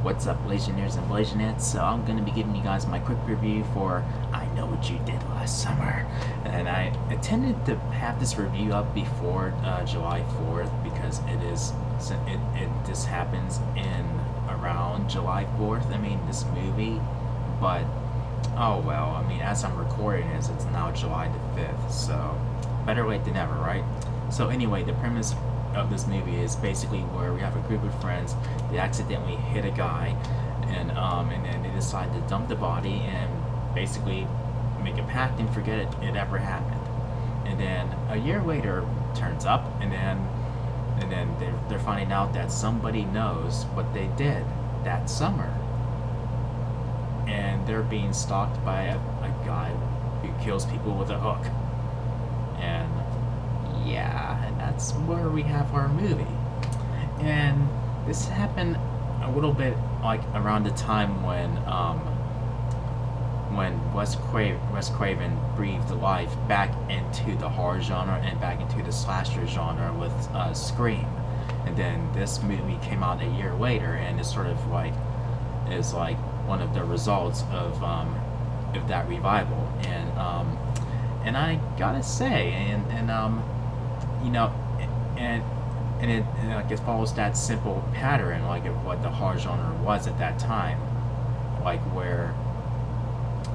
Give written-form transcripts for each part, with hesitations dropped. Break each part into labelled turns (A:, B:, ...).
A: What's up, Legionnaires and Legionnettes? So I'm going to be giving you guys my quick review for I Know What You Did Last Summer. And I intended to have this review up before July 4th because this happens in around July 4th. I mean, this movie, but oh well. I mean, as I'm recording this, it's now July the 5th, so better late than never, right? So anyway, the premise of this movie is basically where we have a group of friends. They accidentally hit a guy, and then they decide to dump the body and basically make a pact and forget it ever happened. And then a year later turns up, and then they're finding out that somebody knows what they did that summer, and they're being stalked by a guy who kills people with a hook. And yeah, and that's where we have our movie. And this happened a little bit like around the time when Wes Craven breathed life back into the horror genre and back into the slasher genre with Scream. And then this movie came out a year later, and it's sort of like is like one of the results of that revival. And I gotta say, you know, and it like it follows that simple pattern like of what the horror genre was at that time, like where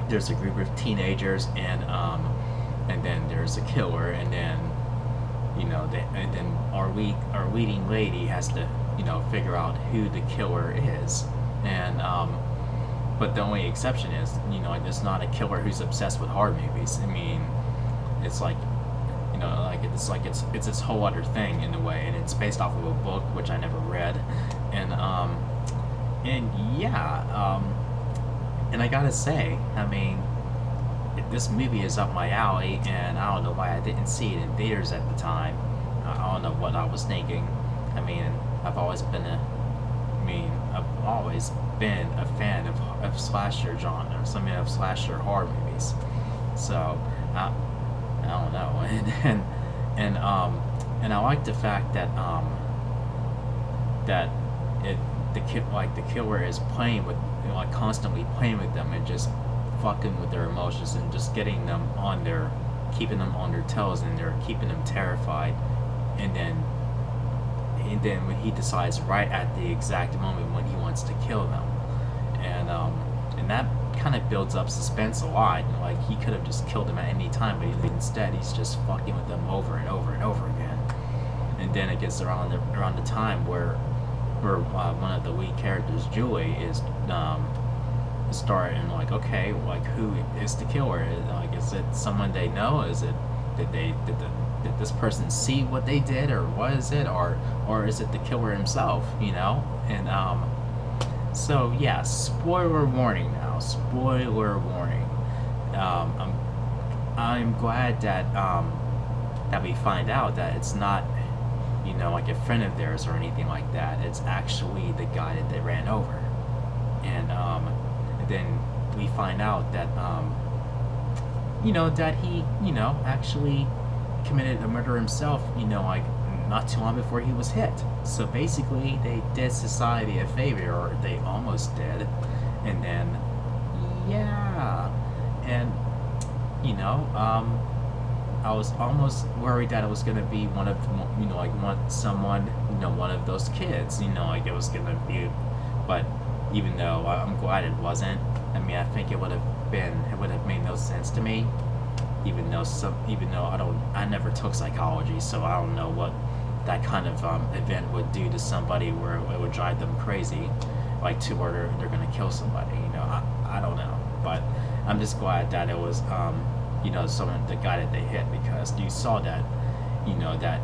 A: there's a group of teenagers and then there's a killer, and then and then our leading lady has to figure out who the killer is. And but the only exception is like it's not a killer who's obsessed with horror movies. I mean, it's like it's this whole other thing in a way, and it's based off of a book which I never read. And yeah, and I gotta say, I mean, this movie is up my alley, and I don't know why I didn't see it in theaters at the time. I don't know what I was thinking. I mean, I've always been a fan of slasher genres. I mean, of slasher horror movies. So I don't know, and I like the fact that that the killer is playing with constantly playing with them and just fucking with their emotions and just getting them keeping them on their toes, and they're keeping them terrified, and then when he decides right at the exact moment when he wants to kill them, and that kind of builds up suspense a lot. Like, he could have just killed them at any time, but instead he's just fucking with them over and over and over again. And then it gets around the time where one of the lead characters, Julie, is starting like, okay, like, who is the killer? Like, is it someone they know? Is it did this person see what they did, or what is it, or is it the killer himself? And so yeah, spoiler warning now. Spoiler warning. I'm glad that we find out that it's not like a friend of theirs or anything like that. It's actually the guy that they ran over, and then we find out that that he actually committed a murder himself. Like, not too long before he was hit. So basically, they did society a favor, or they almost did. And then, yeah, and I was almost worried that it was gonna be one of one of those kids. Like, it was gonna be, but even though I'm glad it wasn't. I mean, I think it would have made no sense to me. Even though I never took psychology, so I don't know what that kind of event would do to somebody where it would drive them crazy, like to where they're gonna kill somebody. I don't know, but I'm just glad that it was the guy that they hit, because you saw that that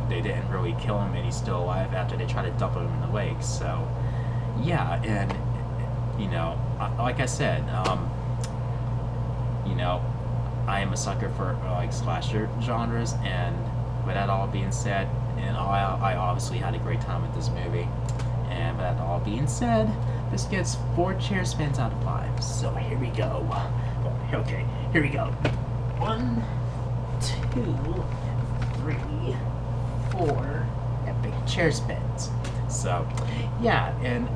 A: they didn't really kill him, and he's still alive after they try to dump him in the lake. So yeah, and like I said, I am a sucker for like slasher genres, and with that all being said, and I obviously had a great time with this movie. And with that all being said, this gets 4 chair spins out of 5. So here we go. Okay, here we go. 1, 2, 3, 4 epic chair spins. So, yeah, and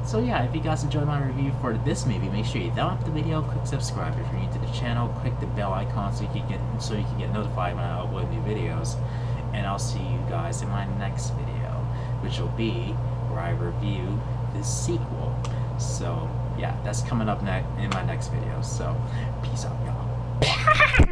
A: so yeah, if you guys enjoyed my review for this movie, make sure you thumb up the video, click subscribe. If you're new to the channel, click the bell icon so you can get notified when I upload new videos. And I'll see you guys in my next video, which will be where I review the sequel. So yeah, that's coming up in my next video. So peace out, y'all.